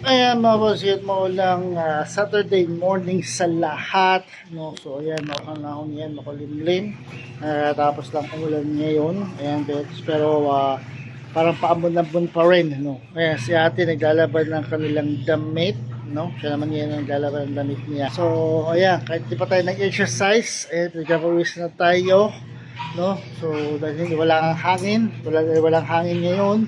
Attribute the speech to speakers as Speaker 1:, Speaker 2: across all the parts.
Speaker 1: Ayan mga boss, yun maulang Saturday morning sa lahat, no? So ayan, makanahon yan, makulimlim, tapos lang umulan ngayon. Ayan, pero parang paambon-ambon pa rin, no? Ayan, si ate naglalaban ng kanilang damit, no? Siya naman yan ang naglalaban ng damit niya. So ayan, kahit di pa tayo nag-exercise, ayan, nagkapawis na tayo, no? So dahil walang hangin, walang hangin ngayon.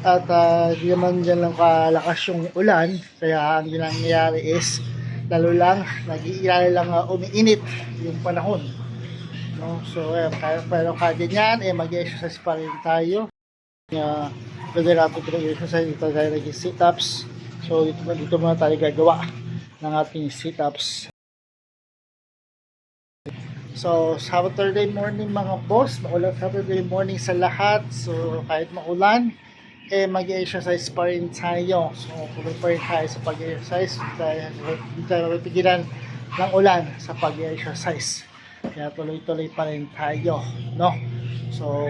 Speaker 1: At di naman dyan lang kalakas yung ulan, kaya ang nangyayari is lalo lang nag-iilala lang umiinit yung panahon, no? So pero kahit ganyan mag-exercise pa rin tayo. Pwede natin pinag-exercise, dito tayo nag-sit-ups. So dito muna tayo gagawa ng ating sit-ups. So Saturday morning mga boss, maulan Saturday morning sa lahat. So kahit maulan, mag-exercise pa rin tayo. So tuloy pa rin tayo sa pag-exercise dahil hindi tayo mapipigilan ng ulan sa pag-exercise, kaya tuloy-tuloy pa rin tayo, no? So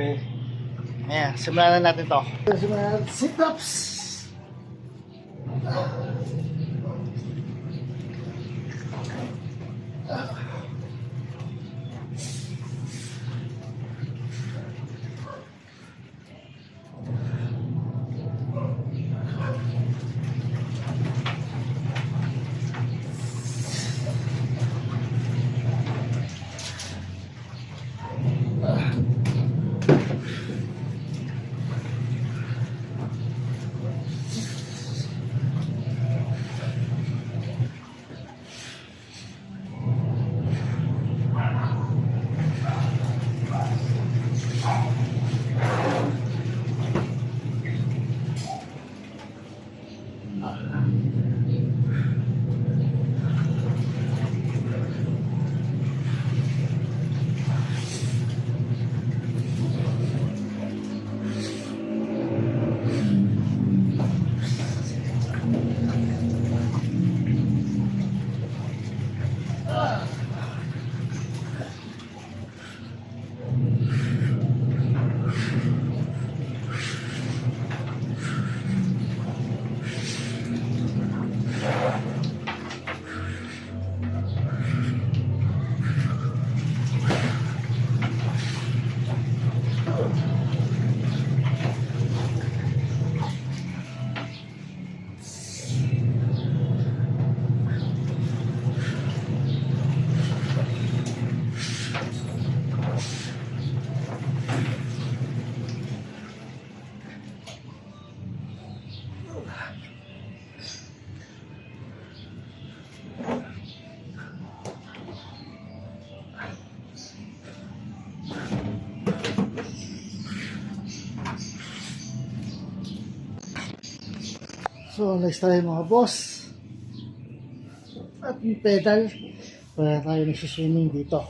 Speaker 1: ayan, simulan na natin to. Simulan natin sit-ups. So next tayo mga boss, at yung pedal para tayo nagsiswimming dito.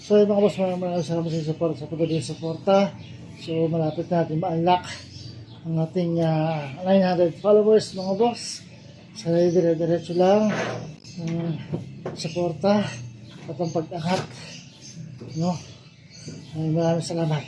Speaker 1: So mga boss, maraming salamat sa support, sa pagdating suporta. So malapit natin ma-unlock ang ating 900 followers mga boss. Sana dire-diretso lang suporta at ang pag-angat, no? Maraming salamat.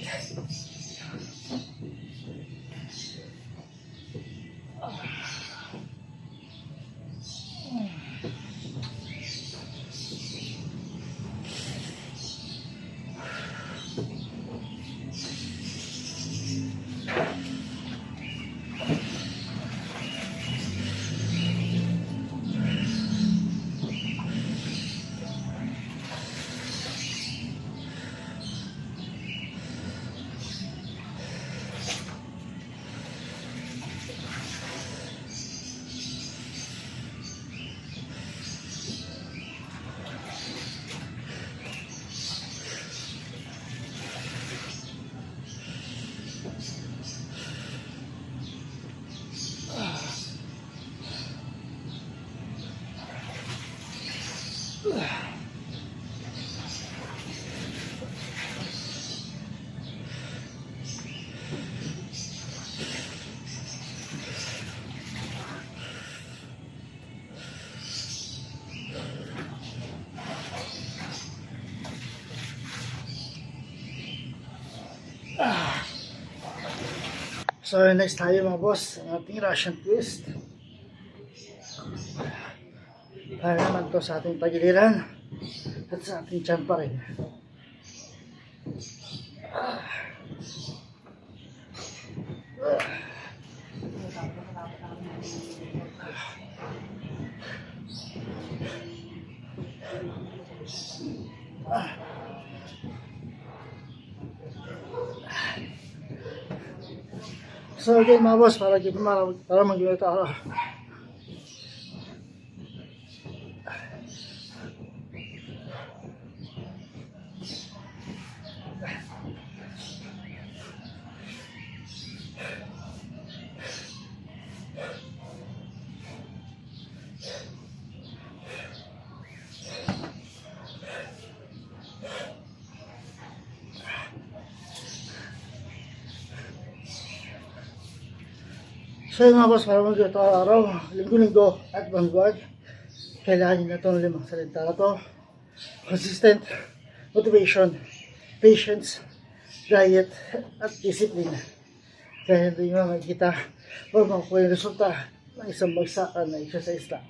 Speaker 1: So next tayo mga boss, ang ating Russian twist. Para naman to sa ating tagiliran at sa ating tiyan pa rin. So again mga boss, para mag-iwata ako. So yun mga boss, para mag-iwata araw, linggo-linggo at buwan-buwan, kailangan nyo na itong 5 salita na to. Consistent, motivation, patience, diet, at discipline. Kaya hindi nyo makikita o makukuha yung resulta ng isang bagsakan na exercise lang.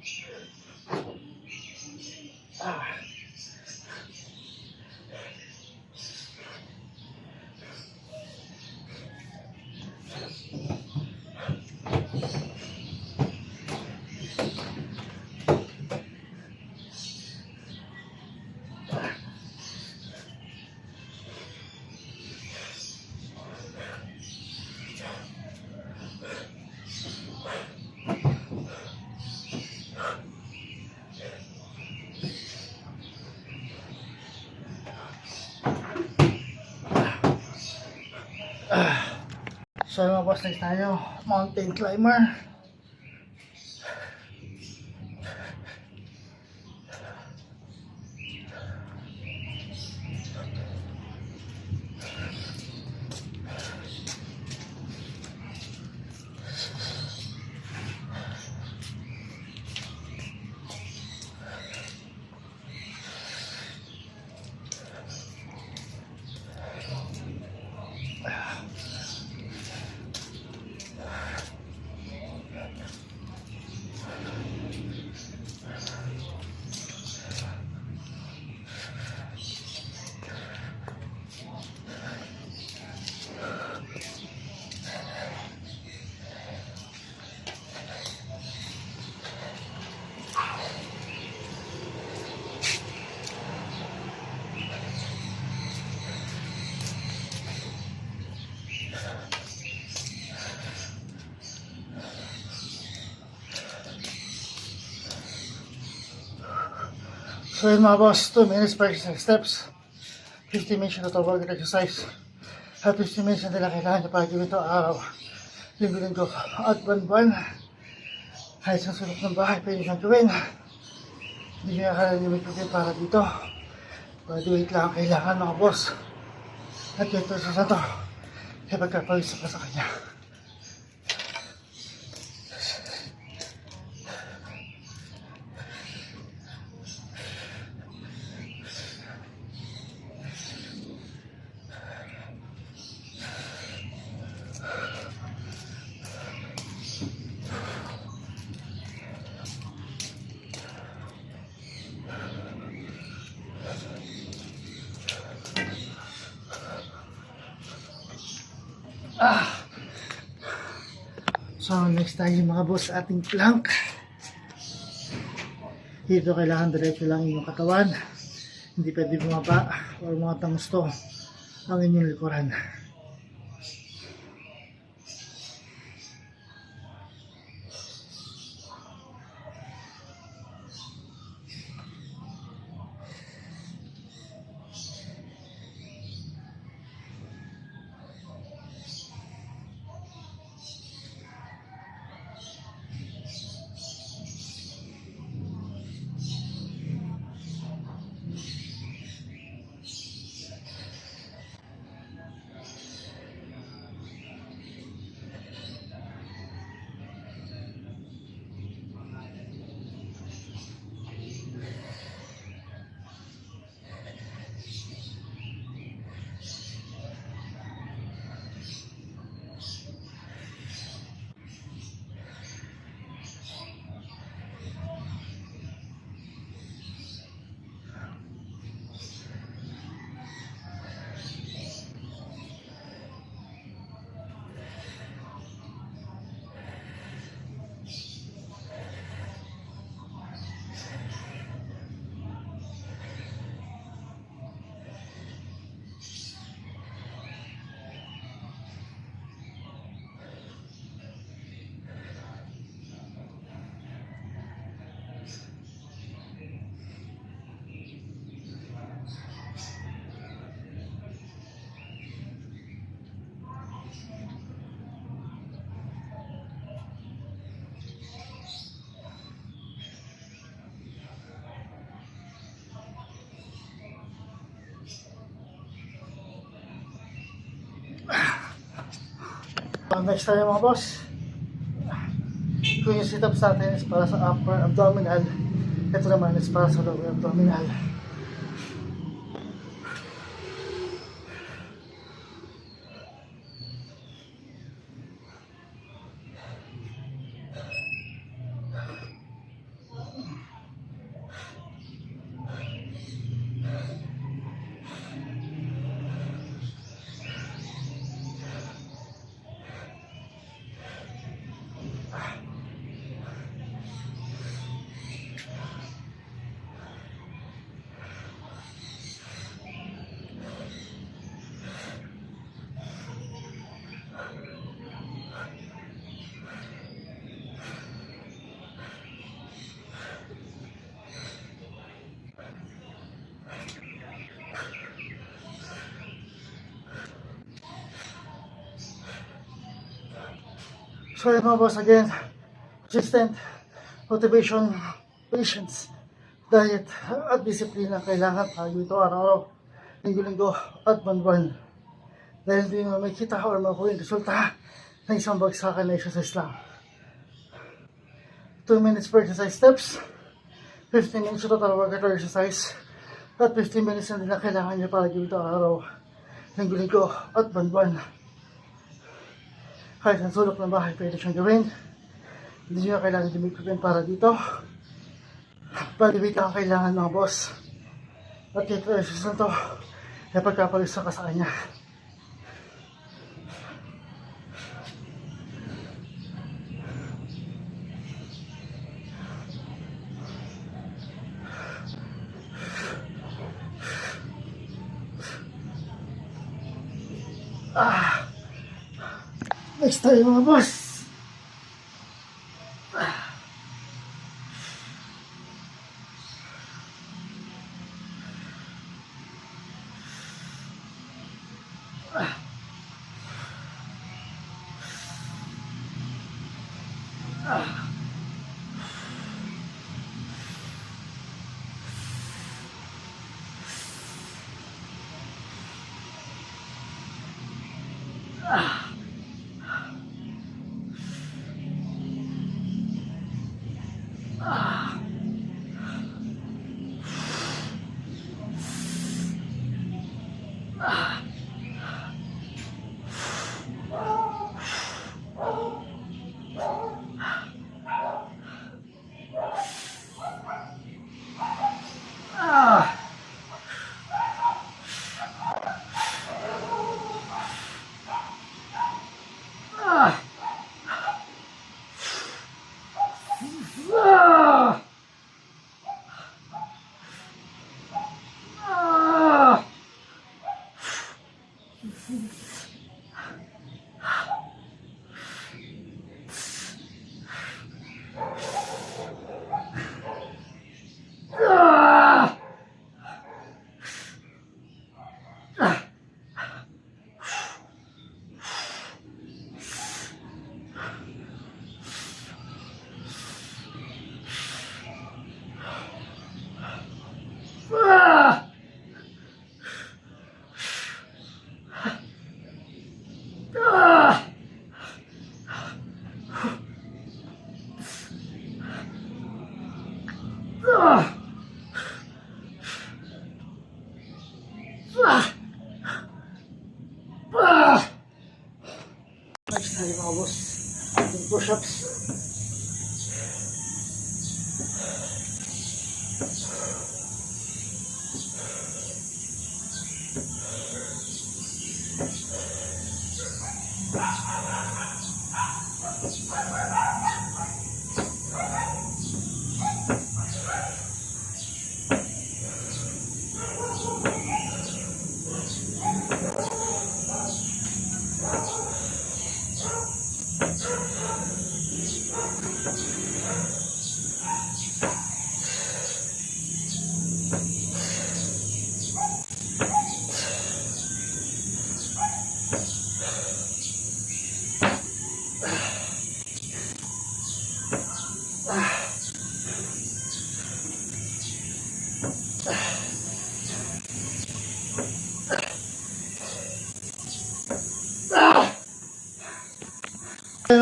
Speaker 1: So mga boss, next tayo, mountain climber. So yun mga boss, 2 minutes per steps, 50 minutes na total exercise, at 50 minutes na nila kailangan nyo para gawin ito araw, linggo-linggo at buwan-buwan. Kahit sa sulok ng bahay, pwede nyo gawin. Hindi nyo nakala limit para dito. Graduate lang ang kailangan mga boss. At yung exercise na to, ay pagkapawisa ka sa kanya. So next tayo mga boss, ating plank. Dito kailangan diretso lang yung katawan, hindi pwede bumaba o mga tangusto ang inyong likuran. Next tayo mga boss. Kung yung sit-ups natin is para sa upper abdominal, ito naman is para sa lower abdominal. So yun mga boss, again, consistent motivation, patience, diet, at disiplina kailangan tayo ito araw-araw, linggo-linggo, at buwan-buwan. Dahil hindi mo makikita or makuha yung resulta ng isang bagsakan na exercise lang. 2 minutes per exercise steps, 15 minutes total workout or exercise, at 15 minutes na din na kailangan nyo para gawin ito araw-araw, linggo-linggo, at buwan-buwan. Kahit ang sulok ng bahay, pwede siyang gawin. Hindi nyo kailangan dumikupin para dito. Palibig ang kailangan mga boss. At ito exercise na ito, ay pagkapalisa ka sa kanya. Next tayo mga boss. Next tayo mga boss, ating push-ups.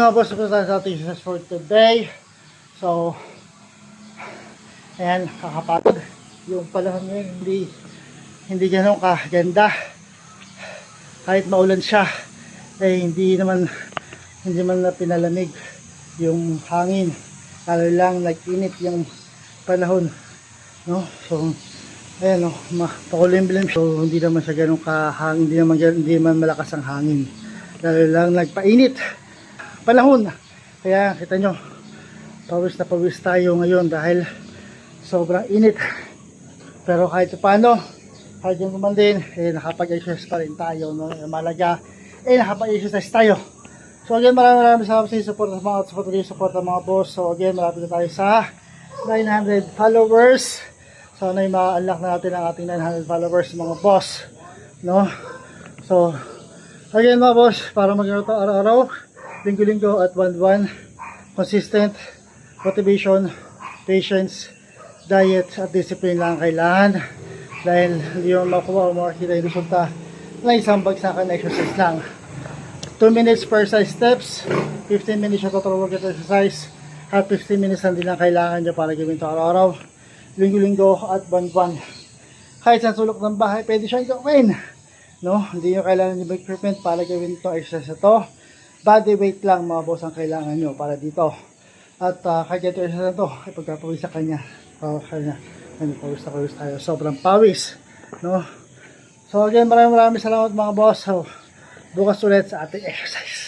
Speaker 1: mga boss, ito tayo sa ating exercise for today. So, ayan, kakapagod. Yung panahon ngayon, hindi ganun kaganda. Kahit maulan siya, eh hindi man na pinalamig yung hangin. Lalo lang nag-init yung panahon, no? So, ayan, no, pakulimlim. So, hindi naman siya ganun kahangin, hindi naman malakas ang hangin. Lalo lang nagpainit panahon. Kaya kita nyo, pawis na pawis tayo ngayon dahil sobrang init. Pero kahit paano, kahit yung naman din, eh, nakapag-exercise pa rin tayo, no? Malaga, nakapag-exercise tayo. So again, maraming salamat sa support ng mga boss. So again, malapit na tayo sa 900 followers. So na ma-unlock na natin ang ating 900 followers mga boss, no? So again mga boss, para magkaroon ito araw-araw, linggo-linggo at buwan-buwan, consistent motivation, patience, diet at discipline lang kailangan. Dahil hindi mo makuha o makakita yung resulta na isang bagsakan exercise lang. 2 minutes per size steps, 15 minutes yung total workout exercise, at 15 minutes lang din lang kailangan nyo para gawin ito araw-araw, linggo-linggo at buwan-buwan. Kahit sa sulok ng bahay, pwede siyang gawin, no? Hindi nyo kailangan yung equipment para gawin itong exercise ito. Body weight lang mga boss ang kailangan nyo para dito. At kahit ito exercise na ito, ay pagkapawis sa kanya, pawis na pawis tayo, sobrang pawis, no? So again, maraming salamat mga boss. So, bukas ulit sa ating exercise.